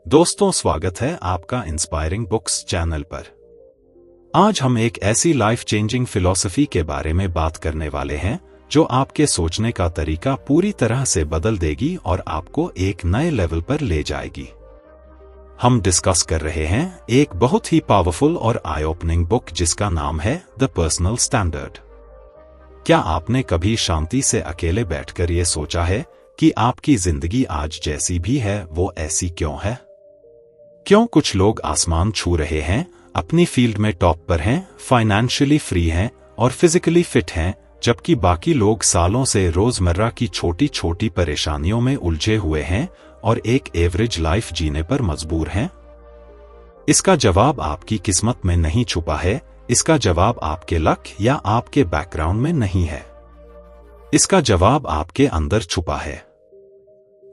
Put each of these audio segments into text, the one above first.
दोस्तों, स्वागत है आपका इंस्पायरिंग बुक्स चैनल पर। आज हम एक ऐसी लाइफ चेंजिंग फिलॉसफी के बारे में बात करने वाले हैं जो आपके सोचने का तरीका पूरी तरह से बदल देगी और आपको एक नए लेवल पर ले जाएगी। हम डिस्कस कर रहे हैं एक बहुत ही पावरफुल और आई ओपनिंग बुक जिसका नाम है द पर्सनल स्टैंडर्ड। क्या आपने कभी शांति से अकेले बैठकर ये सोचा है कि आपकी जिंदगी आज जैसी भी है वो ऐसी क्यों है? क्यों कुछ लोग आसमान छू रहे हैं, अपनी फील्ड में टॉप पर हैं, फाइनेंशियली फ्री हैं और फिजिकली फिट हैं, जबकि बाकी लोग सालों से रोजमर्रा की छोटी छोटी परेशानियों में उलझे हुए हैं और एक एवरेज लाइफ जीने पर मजबूर हैं? इसका जवाब आपकी किस्मत में नहीं छुपा है, इसका जवाब आपके लक या आपके बैकग्राउंड में नहीं है। इसका जवाब आपके अंदर छुपा है।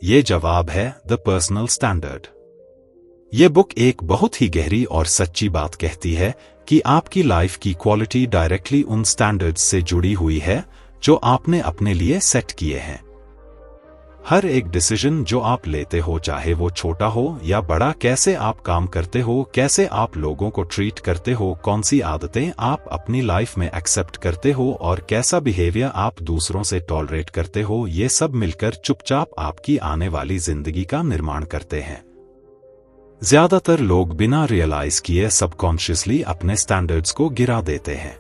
ये जवाब है द पर्सनल स्टैंडर्ड। ये बुक एक बहुत ही गहरी और सच्ची बात कहती है कि आपकी लाइफ की क्वालिटी डायरेक्टली उन स्टैंडर्ड्स से जुड़ी हुई है जो आपने अपने लिए सेट किए हैं। हर एक डिसीजन जो आप लेते हो, चाहे वो छोटा हो या बड़ा, कैसे आप काम करते हो, कैसे आप लोगों को ट्रीट करते हो, कौन सी आदतें आप अपनी लाइफ में एक्सेप्ट करते हो और कैसा बिहेवियर आप दूसरों से टॉलरेट करते हो, ये सब मिलकर चुपचाप आपकी आने वाली जिंदगी का निर्माण करते हैं। ज्यादातर लोग बिना रियलाइज किए सबकॉन्शियसली अपने स्टैंडर्ड्स को गिरा देते हैं।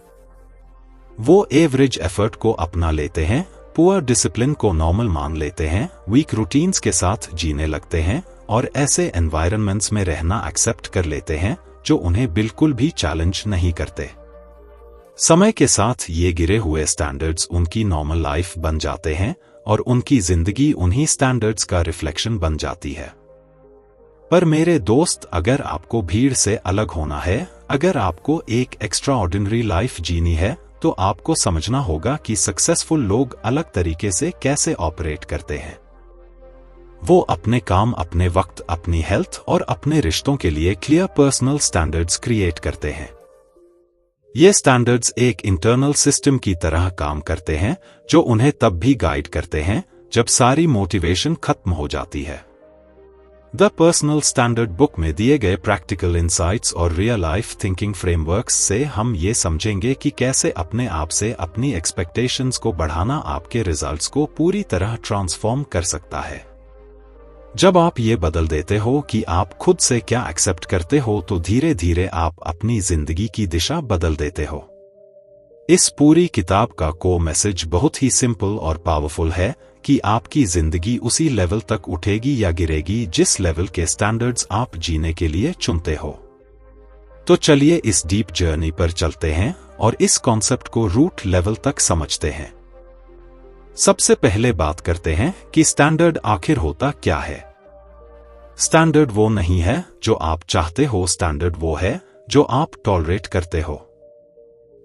वो एवरेज एफर्ट को अपना लेते हैं, पुअर डिसिप्लिन को नॉर्मल मान लेते हैं, वीक रूटीन्स के साथ जीने लगते हैं और ऐसे एनवायरनमेंट्स में रहना एक्सेप्ट कर लेते हैं जो उन्हें बिल्कुल भी चैलेंज नहीं करते। समय के साथ ये गिरे हुए स्टैंडर्ड्स उनकी नॉर्मल लाइफ बन जाते हैं और उनकी जिंदगी उन्हीं स्टैंडर्ड्स का रिफ्लेक्शन बन जाती है। पर मेरे दोस्त, अगर आपको भीड़ से अलग होना है, अगर आपको एक एक्स्ट्रा ऑर्डिनरी लाइफ जीनी है, तो आपको समझना होगा कि सक्सेसफुल लोग अलग तरीके से कैसे ऑपरेट करते हैं। वो अपने काम, अपने वक्त, अपनी हेल्थ और अपने रिश्तों के लिए क्लियर पर्सनल स्टैंडर्ड्स क्रिएट करते हैं। ये स्टैंडर्ड्स एक इंटरनल सिस्टम की तरह काम करते हैं जो उन्हें तब भी गाइड करते हैं जब सारी मोटिवेशन खत्म हो जाती है। द पर्सनल स्टैंडर्ड बुक में दिए गए प्रैक्टिकल इंसाइट्स और रियल लाइफ थिंकिंग फ्रेमवर्क्स से हम ये समझेंगे कि कैसे अपने आप से अपनी एक्सपेक्टेशंस को बढ़ाना आपके रिजल्ट्स को पूरी तरह ट्रांसफॉर्म कर सकता है। जब आप ये बदल देते हो कि आप खुद से क्या एक्सेप्ट करते हो, तो धीरे धीरे आप अपनी जिंदगी की दिशा बदल देते हो। इस पूरी किताब का को मैसेज बहुत ही सिंपल और पावरफुल है कि आपकी जिंदगी उसी लेवल तक उठेगी या गिरेगी जिस लेवल के स्टैंडर्ड्स आप जीने के लिए चुनते हो। तो चलिए इस डीप जर्नी पर चलते हैं और इस कॉन्सेप्ट को रूट लेवल तक समझते हैं। सबसे पहले बात करते हैं कि स्टैंडर्ड आखिर होता क्या है। स्टैंडर्ड वो नहीं है जो आप चाहते हो, स्टैंडर्ड वो है जो आप टॉलरेट करते हो।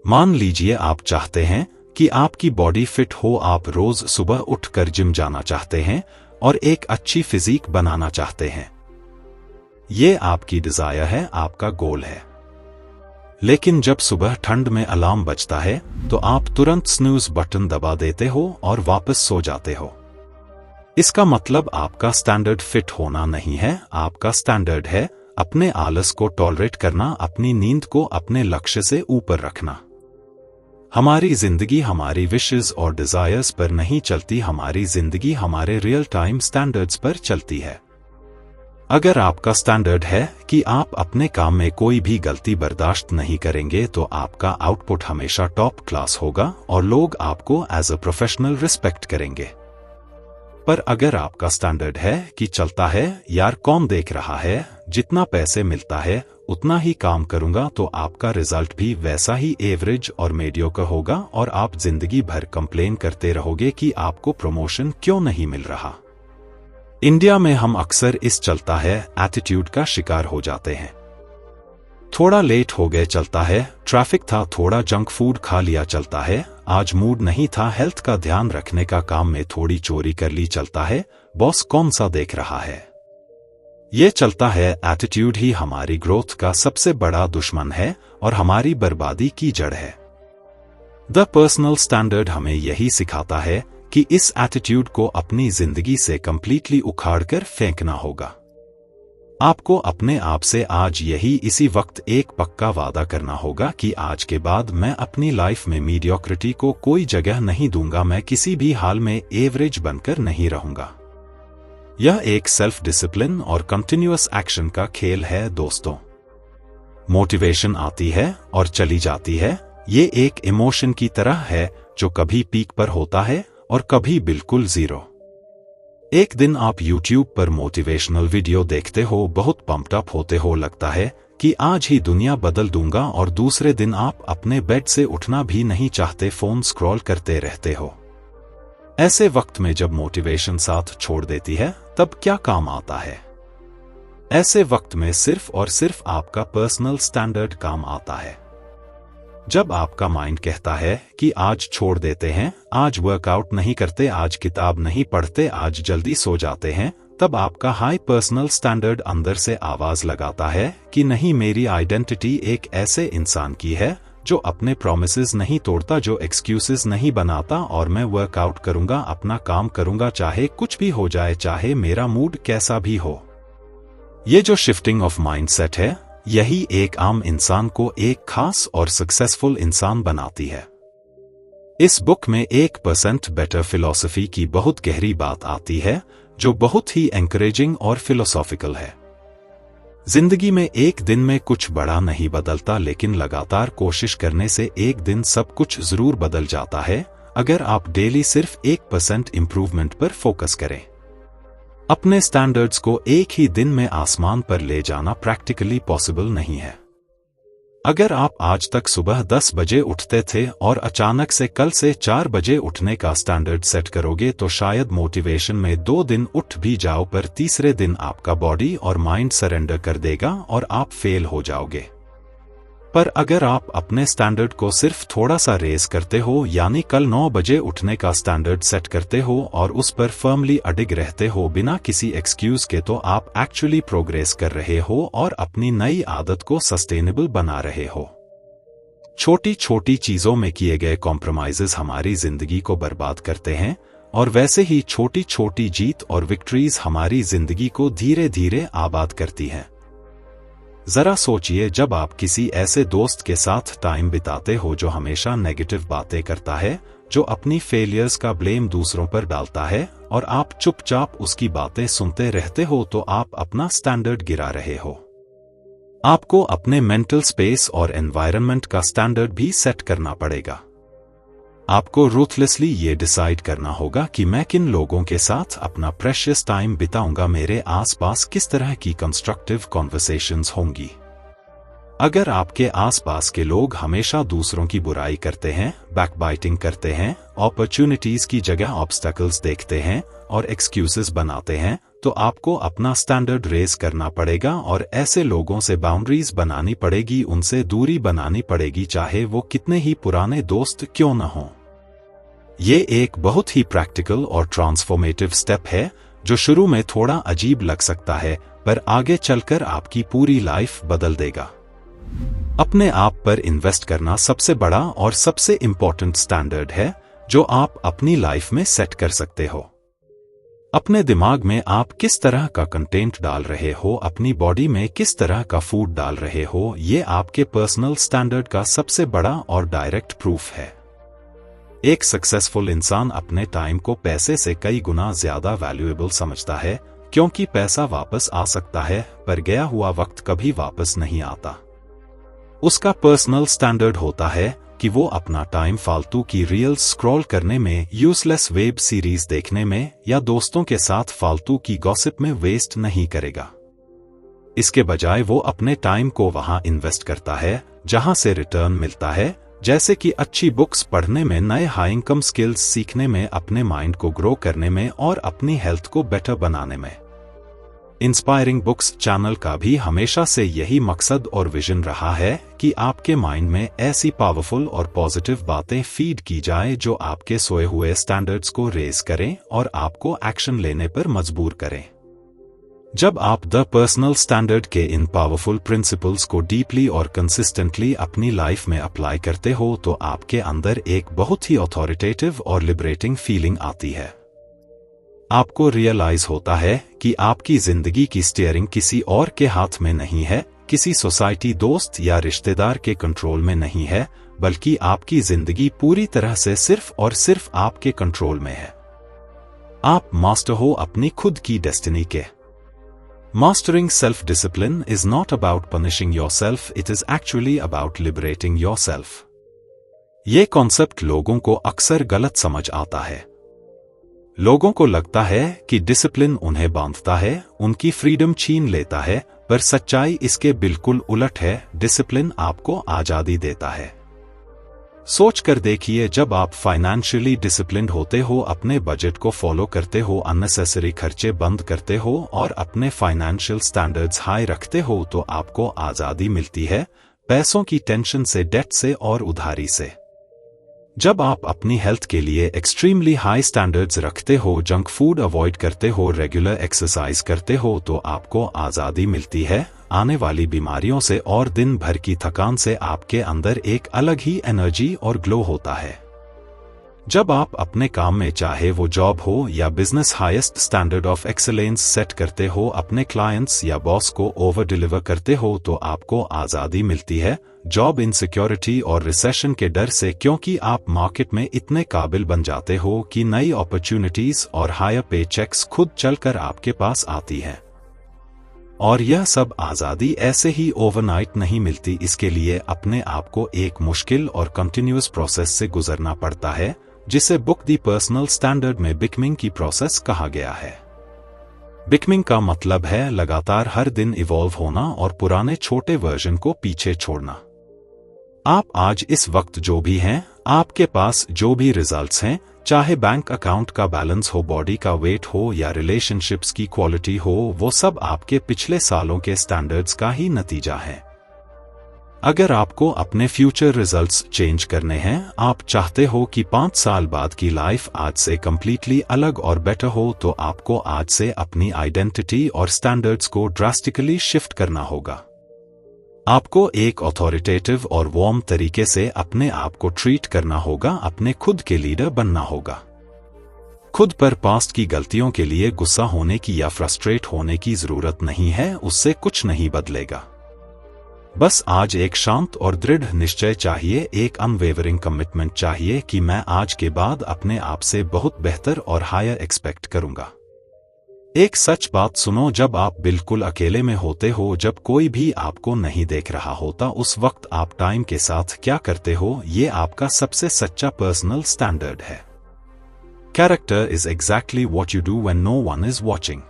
मान लीजिए आप चाहते हैं कि आपकी बॉडी फिट हो, आप रोज सुबह उठकर जिम जाना चाहते हैं और एक अच्छी फिजिक बनाना चाहते हैं। ये आपकी डिजायर है, आपका गोल है। लेकिन जब सुबह ठंड में अलार्म बजता है तो आप तुरंत स्नूज बटन दबा देते हो और वापस सो जाते हो। इसका मतलब आपका स्टैंडर्ड फिट होना नहीं है, आपका स्टैंडर्ड है अपने आलस को टॉलरेट करना, अपनी नींद को अपने लक्ष्य से ऊपर रखना। हमारी जिंदगी हमारी विशेस और डिजायर्स पर नहीं चलती, हमारी जिंदगी हमारे रियल टाइम स्टैंडर्ड्स पर चलती है। अगर आपका स्टैंडर्ड है कि आप अपने काम में कोई भी गलती बर्दाश्त नहीं करेंगे, तो आपका आउटपुट हमेशा टॉप क्लास होगा और लोग आपको एज अ प्रोफेशनल रिस्पेक्ट करेंगे। पर अगर आपका स्टैंडर्ड है कि चलता है यार, कौन देख रहा है, जितना पैसे मिलता है उतना ही काम करूंगा, तो आपका रिजल्ट भी वैसा ही एवरेज और मीडियोकर होगा और आप जिंदगी भर कंप्लेन करते रहोगे कि आपको प्रमोशन क्यों नहीं मिल रहा। इंडिया में हम अक्सर इस चलता है एटीट्यूड का शिकार हो जाते हैं। थोड़ा लेट हो गए चलता है, ट्रैफिक था, थोड़ा जंक फूड खा लिया चलता है, आज मूड नहीं था हेल्थ का ध्यान रखने का, काम में थोड़ी चोरी कर ली चलता है, बॉस कौन सा देख रहा है। ये चलता है एटीट्यूड ही हमारी ग्रोथ का सबसे बड़ा दुश्मन है और हमारी बर्बादी की जड़ है। द पर्सनल स्टैंडर्ड हमें यही सिखाता है कि इस एटीट्यूड को अपनी जिंदगी से कंप्लीटली उखाड़कर फेंकना होगा। आपको अपने आप से आज यही इसी वक्त एक पक्का वादा करना होगा कि आज के बाद मैं अपनी लाइफ में मीडियोक्रिटी को कोई जगह नहीं दूंगा, मैं किसी भी हाल में एवरेज बनकर नहीं रहूंगा। यह एक सेल्फ डिसिप्लिन और कंटिन्यूअस एक्शन का खेल है दोस्तों। मोटिवेशन आती है और चली जाती है, ये एक इमोशन की तरह है जो कभी पीक पर होता है और कभी बिल्कुल जीरो। एक दिन आप YouTube पर मोटिवेशनल वीडियो देखते हो, बहुत पंप्ड अप होते हो, लगता है कि आज ही दुनिया बदल दूंगा, और दूसरे दिन आप अपने बेड से उठना भी नहीं चाहते, फोन स्क्रॉल करते रहते हो। ऐसे वक्त में जब मोटिवेशन साथ छोड़ देती है तब क्या काम आता है? ऐसे वक्त में सिर्फ और सिर्फ आपका पर्सनल स्टैंडर्ड काम आता है। जब आपका माइंड कहता है कि आज छोड़ देते हैं, आज वर्कआउट नहीं करते, आज किताब नहीं पढ़ते, आज जल्दी सो जाते हैं, तब आपका हाई पर्सनल स्टैंडर्ड अंदर से आवाज लगाता है कि नहीं, मेरी आइडेंटिटी एक ऐसे इंसान की है जो अपने प्रॉमिसेस नहीं तोड़ता, जो एक्सक्यूजेस नहीं बनाता, और मैं वर्कआउट करूंगा, अपना काम करूंगा, चाहे कुछ भी हो जाए, चाहे मेरा मूड कैसा भी हो। ये जो शिफ्टिंग ऑफ माइंडसेट है, यही एक आम इंसान को एक खास और सक्सेसफुल इंसान बनाती है। इस बुक में 1% बेटर फिलॉसफी की बहुत गहरी बात आती है जो बहुत ही एनकरेजिंग और फिलोसॉफिकल है। जिंदगी में एक दिन में कुछ बड़ा नहीं बदलता, लेकिन लगातार कोशिश करने से एक दिन सब कुछ जरूर बदल जाता है, अगर आप डेली सिर्फ 1% इंप्रूवमेंट पर फोकस करें। अपने स्टैंडर्ड्स को एक ही दिन में आसमान पर ले जाना प्रैक्टिकली पॉसिबल नहीं है। अगर आप आज तक सुबह 10 बजे उठते थे और अचानक से कल से 4 बजे उठने का स्टैंडर्ड सेट करोगे तो शायद मोटिवेशन में 2 दिन उठ भी जाओ, पर तीसरे दिन आपका बॉडी और माइंड सरेंडर कर देगा और आप फेल हो जाओगे। पर अगर आप अपने स्टैंडर्ड को सिर्फ थोड़ा सा रेज करते हो, यानी कल 9 बजे उठने का स्टैंडर्ड सेट करते हो और उस पर फर्मली अडिग रहते हो बिना किसी एक्सक्यूज के, तो आप एक्चुअली प्रोग्रेस कर रहे हो और अपनी नई आदत को सस्टेनेबल बना रहे हो। छोटी छोटी चीजों में किए गए कॉम्प्रोमाइजेस हमारी जिंदगी को बर्बाद करते हैं, और वैसे ही छोटी छोटी जीत और विक्ट्रीज हमारी जिंदगी को धीरे धीरे आबाद करती हैं। जरा सोचिए, जब आप किसी ऐसे दोस्त के साथ टाइम बिताते हो जो हमेशा नेगेटिव बातें करता है, जो अपनी फेलियर्स का ब्लेम दूसरों पर डालता है, और आप चुपचाप उसकी बातें सुनते रहते हो, तो आप अपना स्टैंडर्ड गिरा रहे हो। आपको अपने मेंटल स्पेस और एनवायरनमेंट का स्टैंडर्ड भी सेट करना पड़ेगा। आपको रूथलेसली ये डिसाइड करना होगा कि मैं किन लोगों के साथ अपना प्रेशियस टाइम बिताऊंगा, मेरे आसपास किस तरह की कंस्ट्रक्टिव कॉन्वर्सेशंस होंगी। अगर आपके आसपास के लोग हमेशा दूसरों की बुराई करते हैं, बैकबाइटिंग करते हैं, अपॉर्चुनिटीज की जगह ऑब्स्टेकल्स देखते हैं और एक्सक्यूजेस बनाते हैं, तो आपको अपना स्टैंडर्ड रेज करना पड़ेगा और ऐसे लोगों से बाउंड्रीज बनानी पड़ेगी, उनसे दूरी बनानी पड़ेगी, चाहे वो कितने ही पुराने दोस्त क्यों न हों। ये एक बहुत ही प्रैक्टिकल और ट्रांसफॉर्मेटिव स्टेप है जो शुरू में थोड़ा अजीब लग सकता है, पर आगे चलकर आपकी पूरी लाइफ बदल देगा। अपने आप पर इन्वेस्ट करना सबसे बड़ा और सबसे इंपॉर्टेंट स्टैंडर्ड है जो आप अपनी लाइफ में सेट कर सकते हो। अपने दिमाग में आप किस तरह का कंटेंट डाल रहे हो, अपनी बॉडी में किस तरह का फूड डाल रहे हो, ये आपके पर्सनल स्टैंडर्ड का सबसे बड़ा और डायरेक्ट प्रूफ है। एक सक्सेसफुल इंसान अपने टाइम को पैसे से कई गुना ज्यादा वैल्यूएबल समझता है, क्योंकि पैसा वापस आ सकता है पर गया हुआ वक्त कभी वापस नहीं आता। उसका पर्सनल स्टैंडर्ड होता है कि वो अपना टाइम फालतू की रील्स स्क्रॉल करने में, यूजलेस वेब सीरीज देखने में या दोस्तों के साथ फालतू की गॉसिप में वेस्ट नहीं करेगा। इसके बजाय वो अपने टाइम को वहां इन्वेस्ट करता है जहां से रिटर्न मिलता है, जैसे कि अच्छी बुक्स पढ़ने में, नए हाई इनकम स्किल्स सीखने में, अपने माइंड को ग्रो करने में और अपनी हेल्थ को बेटर बनाने में। इंस्पायरिंग बुक्स चैनल का भी हमेशा से यही मकसद और विजन रहा है कि आपके माइंड में ऐसी पावरफुल और पॉजिटिव बातें फीड की जाए जो आपके सोए हुए स्टैंडर्ड्स को रेज करें और आपको एक्शन लेने पर मजबूर करें। जब आप द पर्सनल स्टैंडर्ड के इन पावरफुल प्रिंसिपल्स को डीपली और कंसिस्टेंटली अपनी लाइफ में अप्लाई करते हो, तो आपके अंदर एक बहुत ही अथॉरिटेटिव और लिबरेटिंग फीलिंग आती है। आपको रियलाइज होता है कि आपकी जिंदगी की स्टीयरिंग किसी और के हाथ में नहीं है, किसी सोसाइटी, दोस्त या रिश्तेदार के कंट्रोल में नहीं है, बल्कि आपकी जिंदगी पूरी तरह से सिर्फ और सिर्फ आपके कंट्रोल में है। आप मास्टर हो अपनी खुद की डेस्टिनी के। Mastering self-discipline is not about punishing yourself, it is actually about liberating yourself. ये कॉन्सेप्ट लोगों को अक्सर गलत समझ आता है। लोगों को लगता है कि डिसिप्लिन उन्हें बांधता है, उनकी फ्रीडम छीन लेता है, पर सच्चाई इसके बिल्कुल उलट है। डिसिप्लिन आपको आजादी देता है। सोच कर देखिए, जब आप फाइनेंशियली डिसिप्लिन्ड होते हो, अपने बजट को फॉलो करते हो, अननेसेसरी खर्चे बंद करते हो और अपने फाइनेंशियल स्टैंडर्ड्स हाई रखते हो, तो आपको आजादी मिलती है पैसों की टेंशन से, डेट से और उधारी से। जब आप अपनी हेल्थ के लिए एक्सट्रीमली हाई स्टैंडर्ड्स रखते हो, जंक फूड अवॉइड करते हो, रेगुलर एक्सरसाइज करते हो, तो आपको आजादी मिलती है आने वाली बीमारियों से और दिन भर की थकान से। आपके अंदर एक अलग ही एनर्जी और ग्लो होता है। जब आप अपने काम में, चाहे वो जॉब हो या business, highest standard of excellence set करते हो, अपने क्लाइंट्स या बॉस को ओवर डिलीवर करते हो, तो आपको आजादी मिलती है जॉब इनसिक्योरिटी और रिसेशन के डर से, क्योंकि आप मार्केट में इतने काबिल बन जाते हो कि नई अपॉर्चुनिटीज और हायर पे चेक्स खुद चलकर आपके पास आती है। और यह सब आजादी ऐसे ही ओवरनाइट नहीं मिलती। इसके लिए अपने आप को एक मुश्किल और कंटिन्यूअस प्रोसेस से गुजरना पड़ता है, जिसे बुक दी पर्सनल स्टैंडर्ड में बिकमिंग की प्रोसेस कहा गया है। बिकमिंग का मतलब है लगातार हर दिन इवॉल्व होना और पुराने छोटे वर्जन को पीछे छोड़ना। आप आज इस वक्त जो भी हैं, आपके पास जो भी रिजल्ट्स हैं, चाहे बैंक अकाउंट का बैलेंस हो, बॉडी का वेट हो या रिलेशनशिप्स की क्वालिटी हो, वो सब आपके पिछले सालों के स्टैंडर्ड्स का ही नतीजा है। अगर आपको अपने फ्यूचर रिजल्ट्स चेंज करने हैं, आप चाहते हो कि 5 साल बाद की लाइफ आज से कंप्लीटली अलग और बेटर हो, तो आपको आज से अपनी आइडेंटिटी और स्टैंडर्ड्स को ड्रास्टिकली शिफ्ट करना होगा। आपको एक अथॉरिटेटिव और वार्म तरीके से अपने आप को ट्रीट करना होगा, अपने खुद के लीडर बनना होगा। खुद पर पास्ट की गलतियों के लिए गुस्सा होने की या फ्रस्ट्रेट होने की जरूरत नहीं है, उससे कुछ नहीं बदलेगा। बस आज एक शांत और दृढ़ निश्चय चाहिए, एक अनवेवरिंग कमिटमेंट चाहिए कि मैं आज के बाद अपने आप से बहुत बेहतर और हायर एक्सपेक्ट करूंगा। एक सच बात सुनो, जब आप बिल्कुल अकेले में होते हो, जब कोई भी आपको नहीं देख रहा होता, उस वक्त आप टाइम के साथ क्या करते हो, ये आपका सबसे सच्चा पर्सनल स्टैंडर्ड है। Character is exactly what you do when no one is watching.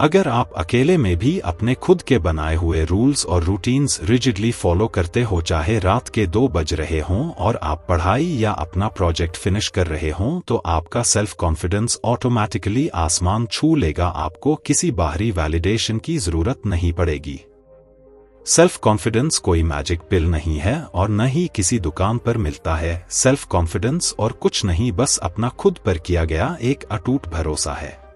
अगर आप अकेले में भी अपने खुद के बनाए हुए रूल्स और रूटीन्स रिजिडली फॉलो करते हो, चाहे रात के 2 बज रहे हों और आप पढ़ाई या अपना प्रोजेक्ट फिनिश कर रहे हों, तो आपका सेल्फ कॉन्फिडेंस ऑटोमेटिकली आसमान छू लेगा। आपको किसी बाहरी वैलिडेशन की जरूरत नहीं पड़ेगी। सेल्फ कॉन्फिडेंस कोई मैजिक पिल नहीं है और न ही किसी दुकान पर मिलता है। सेल्फ कॉन्फिडेंस और कुछ नहीं, बस अपना खुद पर किया गया एक अटूट भरोसा है।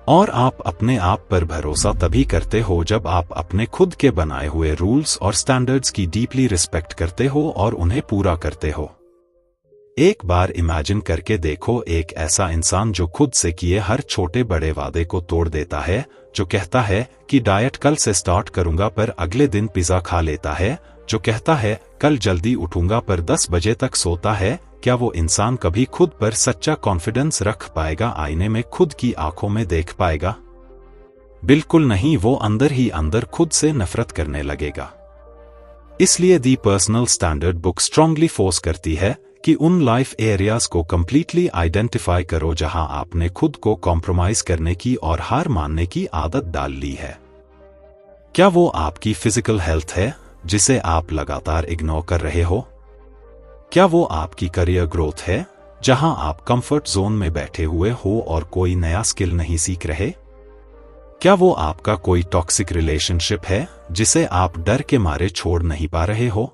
और आप अपने आप पर भरोसा तभी करते हो जब आप अपने खुद के बनाए हुए रूल्स और स्टैंडर्ड्स की डीपली रिस्पेक्ट करते हो और उन्हें पूरा करते हो। एक बार इमेजिन करके देखो, एक ऐसा इंसान जो खुद से किए हर छोटे बड़े वादे को तोड़ देता है, जो कहता है कि डाइट कल से स्टार्ट करूंगा पर अगले दिन पिज्जा खा लेता है, जो कहता है कल जल्दी उठूंगा पर 10 बजे तक सोता है। क्या वो इंसान कभी खुद पर सच्चा कॉन्फिडेंस रख पाएगा? आईने में खुद की आंखों में देख पाएगा? बिल्कुल नहीं, वो अंदर ही अंदर खुद से नफरत करने लगेगा। इसलिए the personal standard book strongly force करती है कि उन लाइफ एरियाज को कंप्लीटली आइडेंटिफाई करो जहां आपने खुद को कॉम्प्रोमाइज करने की और हार मानने की आदत डाल ली है। क्या वो आपकी फिजिकल हेल्थ है जिसे आप लगातार इग्नोर कर रहे हो? क्या वो आपकी करियर ग्रोथ है जहां आप कंफर्ट जोन में बैठे हुए हो और कोई नया स्किल नहीं सीख रहे? क्या वो आपका कोई टॉक्सिक रिलेशनशिप है जिसे आप डर के मारे छोड़ नहीं पा रहे हो?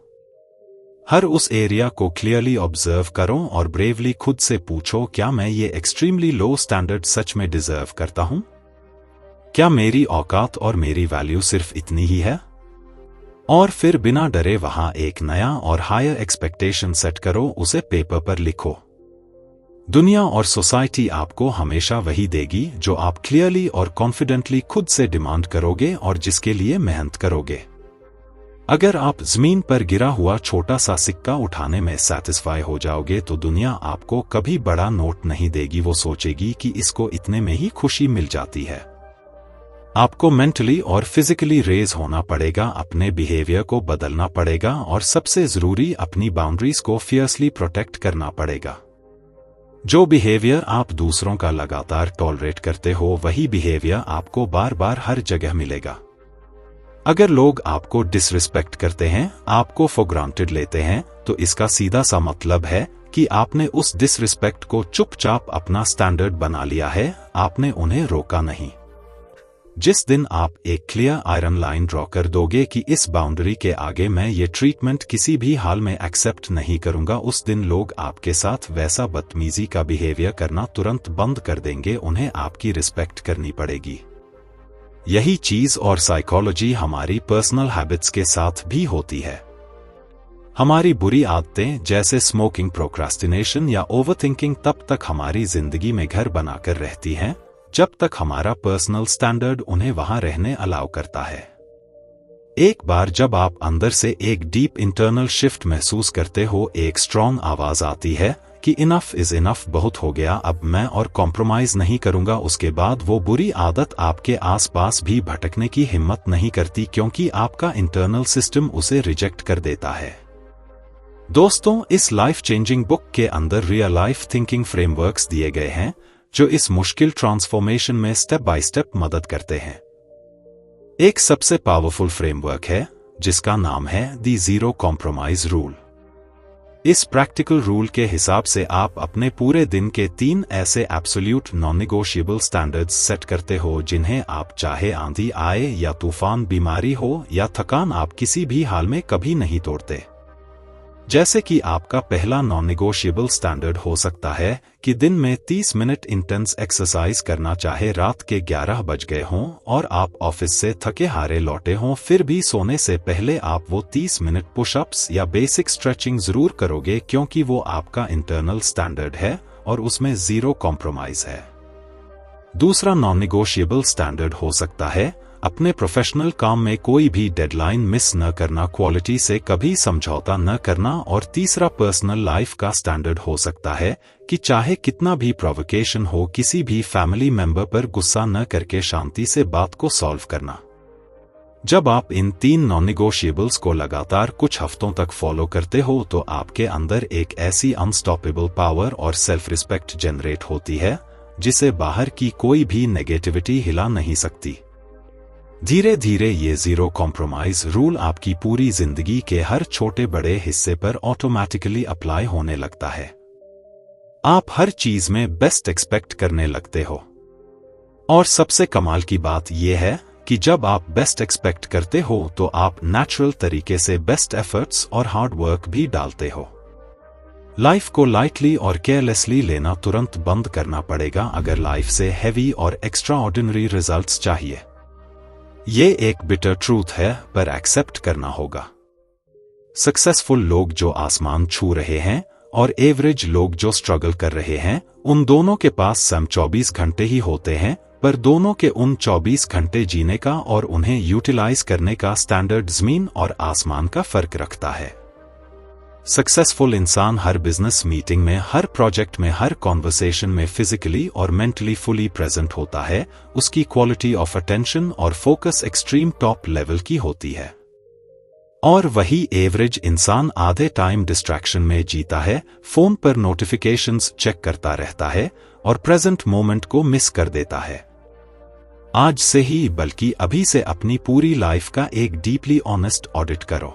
हर उस एरिया को क्लियरली ऑब्जर्व करो और ब्रेवली खुद से पूछो, क्या मैं ये एक्सट्रीमली लो स्टैंडर्ड सच में डिजर्व करता हूं? क्या मेरी औकात और मेरी वैल्यू सिर्फ इतनी ही है? और फिर बिना डरे वहां एक नया और हायर एक्सपेक्टेशन सेट करो, उसे पेपर पर लिखो। दुनिया और सोसाइटी आपको हमेशा वही देगी जो आप क्लियरली और कॉन्फिडेंटली खुद से डिमांड करोगे और जिसके लिए मेहनत करोगे। अगर आप जमीन पर गिरा हुआ छोटा सा सिक्का उठाने में सैटिस्फाई हो जाओगे तो दुनिया आपको कभी बड़ा नोट नहीं देगी, वो सोचेगी कि इसको इतने में ही खुशी मिल जाती है। आपको मेंटली और फिजिकली रेज होना पड़ेगा, अपने बिहेवियर को बदलना पड़ेगा और सबसे जरूरी अपनी बाउंड्रीज को फियर्सली प्रोटेक्ट करना पड़ेगा। जो बिहेवियर आप दूसरों का लगातार टॉलरेट करते हो वही बिहेवियर आपको बार बार हर जगह मिलेगा। अगर लोग आपको डिसरिस्पेक्ट करते हैं, आपको फॉर ग्रांटेड लेते हैं, तो इसका सीधा सा मतलब है कि आपने उस डिसरिस्पेक्ट को चुपचाप अपना स्टैंडर्ड बना लिया है, आपने उन्हें रोका नहीं। जिस दिन आप एक क्लियर आयरन लाइन ड्रॉ कर दोगे कि इस बाउंड्री के आगे मैं ये ट्रीटमेंट किसी भी हाल में एक्सेप्ट नहीं करूंगा, उस दिन लोग आपके साथ वैसा बदतमीजी का बिहेवियर करना तुरंत बंद कर देंगे, उन्हें आपकी रिस्पेक्ट करनी पड़ेगी। यही चीज और साइकोलॉजी हमारी पर्सनल हैबिट्स के साथ भी होती है। हमारी बुरी आदतें जैसे स्मोकिंग, प्रोक्रास्टिनेशन या ओवरथिंकिंग तब तक हमारी जिंदगी में घर बनाकर रहती हैं जब तक हमारा पर्सनल स्टैंडर्ड उन्हें वहां रहने अलाउ करता है। एक बार जब आप अंदर से एक डीप इंटरनल शिफ्ट महसूस करते हो, एक स्ट्रॉन्ग आवाज आती है कि इनफ इज इनफ, बहुत हो गया, अब मैं और कॉम्प्रोमाइज नहीं करूंगा, उसके बाद वो बुरी आदत आपके आसपास भी भटकने की हिम्मत नहीं करती क्योंकि आपका इंटरनल सिस्टम उसे रिजेक्ट कर देता है। दोस्तों, इस लाइफ चेंजिंग बुक के अंदर रियल लाइफ थिंकिंग फ्रेमवर्क्स दिए गए हैं जो इस मुश्किल ट्रांसफॉर्मेशन में स्टेप बाय स्टेप मदद करते हैं। एक सबसे पावरफुल फ्रेमवर्क है जिसका नाम है द जीरो कॉम्प्रोमाइज रूल। इस प्रैक्टिकल रूल के हिसाब से आप अपने पूरे दिन के 3 ऐसे absolute non negotiable standards set करते हो जिन्हें आप, चाहे आंधी आए या तूफान, बीमारी हो या थकान, आप किसी भी हाल में कभी नहीं तोड़ते। जैसे कि आपका पहला नॉन नेगोशिएबल स्टैंडर्ड हो सकता है कि दिन में 30 मिनट इंटेंस एक्सरसाइज करना, चाहे रात के 11 बज गए हों और आप ऑफिस से थके हारे लौटे हों, फिर भी सोने से पहले आप वो 30 मिनट पुशअप्स या बेसिक स्ट्रेचिंग जरूर करोगे क्योंकि वो आपका इंटरनल स्टैंडर्ड है और उसमें जीरो कॉम्प्रोमाइज है। दूसरा नॉन नेगोशिएबल स्टैंडर्ड हो सकता है अपने प्रोफेशनल काम में कोई भी डेडलाइन मिस न करना, क्वालिटी से कभी समझौता न करना। और तीसरा पर्सनल लाइफ का स्टैंडर्ड हो सकता है कि चाहे कितना भी प्रोवोकेशन हो, किसी भी फैमिली मेंबर पर गुस्सा न करके शांति से बात को सॉल्व करना। जब आप इन 3 नॉन नेगोशिएबल्स को लगातार कुछ हफ्तों तक फॉलो करते हो तो आपके अंदर एक ऐसी अनस्टॉपेबल पावर और सेल्फ रिस्पेक्ट जनरेट होती है जिसे बाहर की कोई भी नेगेटिविटी हिला नहीं सकती। धीरे धीरे ये जीरो कॉम्प्रोमाइज रूल आपकी पूरी जिंदगी के हर छोटे बड़े हिस्से पर ऑटोमेटिकली अप्लाई होने लगता है। आप हर चीज में बेस्ट एक्सपेक्ट करने लगते हो। और सबसे कमाल की बात यह है कि जब आप बेस्ट एक्सपेक्ट करते हो तो आप नेचुरल तरीके से बेस्ट एफर्ट्स और हार्ड वर्क भी डालते हो। लाइफ को लाइटली और केयरलेसली लेना तुरंत बंद करना पड़ेगा अगर लाइफ से हैवी और एक्स्ट्रा ऑर्डिनरी रिजल्ट्स चाहिए। ये एक बिटर ट्रूथ है पर एक्सेप्ट करना होगा। सक्सेसफुल लोग जो आसमान छू रहे हैं और एवरेज लोग जो स्ट्रगल कर रहे हैं, उन दोनों के पास सम 24 घंटे ही होते हैं, पर दोनों के उन 24 घंटे जीने का और उन्हें यूटिलाइज करने का स्टैंडर्ड जमीन और आसमान का फर्क रखता है। सक्सेसफुल इंसान हर बिजनेस मीटिंग में, हर प्रोजेक्ट में, हर कॉन्वर्सेशन में फिजिकली और मेंटली फुली प्रेजेंट होता है। उसकी क्वालिटी ऑफ अटेंशन और फोकस एक्सट्रीम टॉप लेवल की होती है। और वही एवरेज इंसान आधे टाइम डिस्ट्रैक्शन में जीता है, फोन पर नोटिफिकेशंस चेक करता रहता है और प्रेजेंट मोमेंट को मिस कर देता है। आज से ही, बल्कि अभी से अपनी पूरी लाइफ का एक डीपली ऑनेस्ट ऑडिट करो।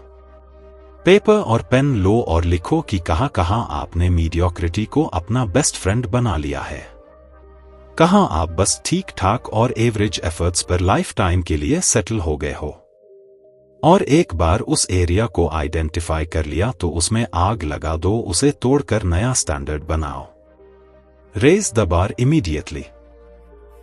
पेपर और पेन लो और लिखो कि कहां आपने मीडियोक्रिटी को अपना बेस्ट फ्रेंड बना लिया है, कहां आप बस ठीक ठाक और एवरेज एफर्ट्स पर लाइफ टाइम के लिए सेटल हो गए हो। और एक बार उस एरिया को आइडेंटिफाई कर लिया तो उसमें आग लगा दो, उसे तोड़कर नया स्टैंडर्ड बनाओ। Raise the bar immediately.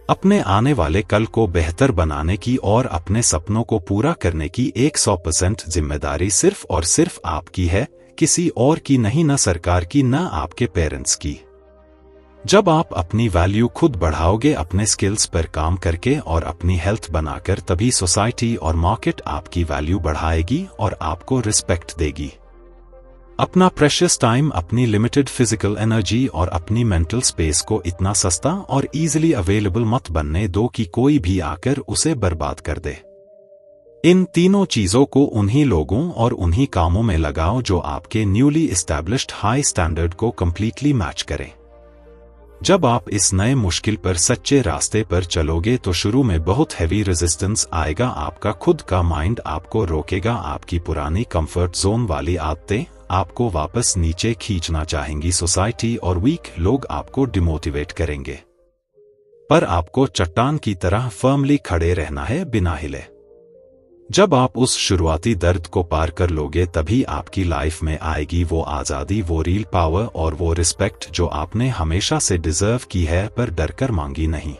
अपने आने वाले कल को बेहतर बनाने की और अपने सपनों को पूरा करने की 100% जिम्मेदारी सिर्फ और सिर्फ आपकी है, किसी और की नहीं, न सरकार की, न आपके पेरेंट्स की। जब आप अपनी वैल्यू खुद बढ़ाओगे अपने स्किल्स पर काम करके और अपनी हेल्थ बनाकर, तभी सोसाइटी और मार्केट आपकी वैल्यू बढ़ाएगी और आपको रिस्पेक्ट देगी। अपना प्रेशियस टाइम, अपनी लिमिटेड फिजिकल एनर्जी और अपनी मेंटल स्पेस को इतना सस्ता और इजीली अवेलेबल मत बनने दो कि कोई भी आकर उसे बर्बाद कर दे। इन तीनों चीजों को उन्हीं लोगों और उन्हीं कामों में लगाओ जो आपके न्यूली एस्टैब्लिश्ड हाई स्टैंडर्ड को कंप्लीटली मैच करें। जब आप इस नए मुश्किल पर सच्चे रास्ते पर चलोगे तो शुरू में बहुत हैवी रेजिस्टेंस आएगा। आपका खुद का माइंड आपको रोकेगा, आपकी पुरानी कंफर्ट जोन वाली आदतें आपको वापस नीचे खींचना चाहेंगी। सोसाइटी और वीक लोग आपको डिमोटिवेट करेंगे, पर आपको चट्टान की तरह फर्मली खड़े रहना है बिना हिले। जब आप उस शुरुआती दर्द को पार कर लोगे तभी आपकी लाइफ में आएगी वो आजादी, वो रियल पावर और वो रिस्पेक्ट जो आपने हमेशा से डिजर्व की है पर डरकर मांगी नहीं।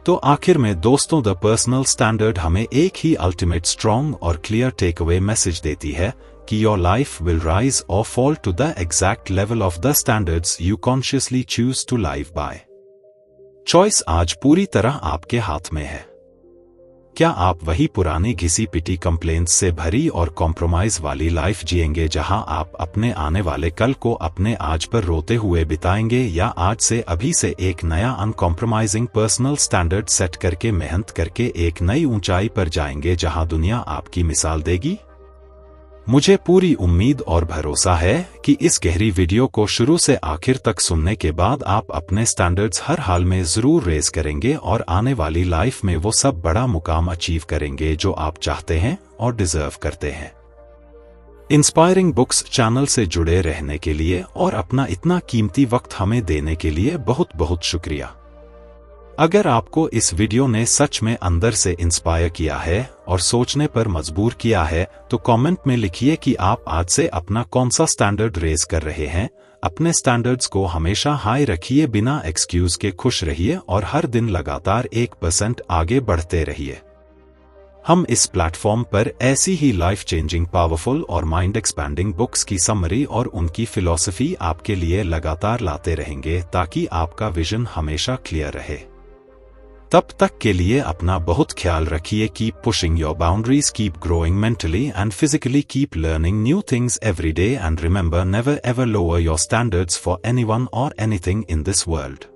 तो आखिर में दोस्तों, द पर्सनल स्टैंडर्ड हमें एक ही अल्टीमेट स्ट्रॉन्ग और क्लियर टेक अवे मैसेज देती है कि your life will rise or fall to the exact level of the standards you consciously choose to live by. Choice आज पूरी तरह आपके हाथ में है। क्या आप वही पुरानी घिसी पिटी कंप्लेंट्स से भरी और कॉम्प्रोमाइज वाली लाइफ जिएंगे जहां आप अपने आने वाले कल को अपने आज पर रोते हुए बिताएंगे, या आज से अभी से एक नया अनकॉम्प्रोमाइजिंग पर्सनल स्टैंडर्ड सेट करके मेहनत करके एक नई ऊंचाई पर जाएंगे जहां दुनिया आपकी मिसाल देगी? मुझे पूरी उम्मीद और भरोसा है कि इस गहरी वीडियो को शुरू से आखिर तक सुनने के बाद आप अपने स्टैंडर्ड्स हर हाल में जरूर रेज करेंगे और आने वाली लाइफ में वो सब बड़ा मुकाम अचीव करेंगे जो आप चाहते हैं और डिजर्व करते हैं। इंस्पायरिंग बुक्स चैनल से जुड़े रहने के लिए और अपना इतना कीमती वक्त हमें देने के लिए बहुत बहुत शुक्रिया। अगर आपको इस वीडियो ने सच में अंदर से इंस्पायर किया है और सोचने पर मजबूर किया है तो कमेंट में लिखिए कि आप आज से अपना कौन सा स्टैंडर्ड रेज कर रहे हैं। अपने स्टैंडर्ड्स को हमेशा हाई रखिए, बिना एक्सक्यूज के खुश रहिए और हर दिन लगातार 1% आगे बढ़ते रहिए। हम इस प्लेटफॉर्म पर ऐसी ही लाइफ चेंजिंग, पावरफुल और माइंड एक्सपैंडिंग बुक्स की समरी और उनकी फिलॉसफी आपके लिए लगातार लाते रहेंगे ताकि आपका विजन हमेशा क्लियर रहे। तब तक के लिए अपना बहुत ख्याल रखिए। Keep pushing your boundaries, keep growing mentally and physically, keep learning new things every day and remember, never ever lower your standards for anyone और एनीथिंग इन दिस वर्ल्ड।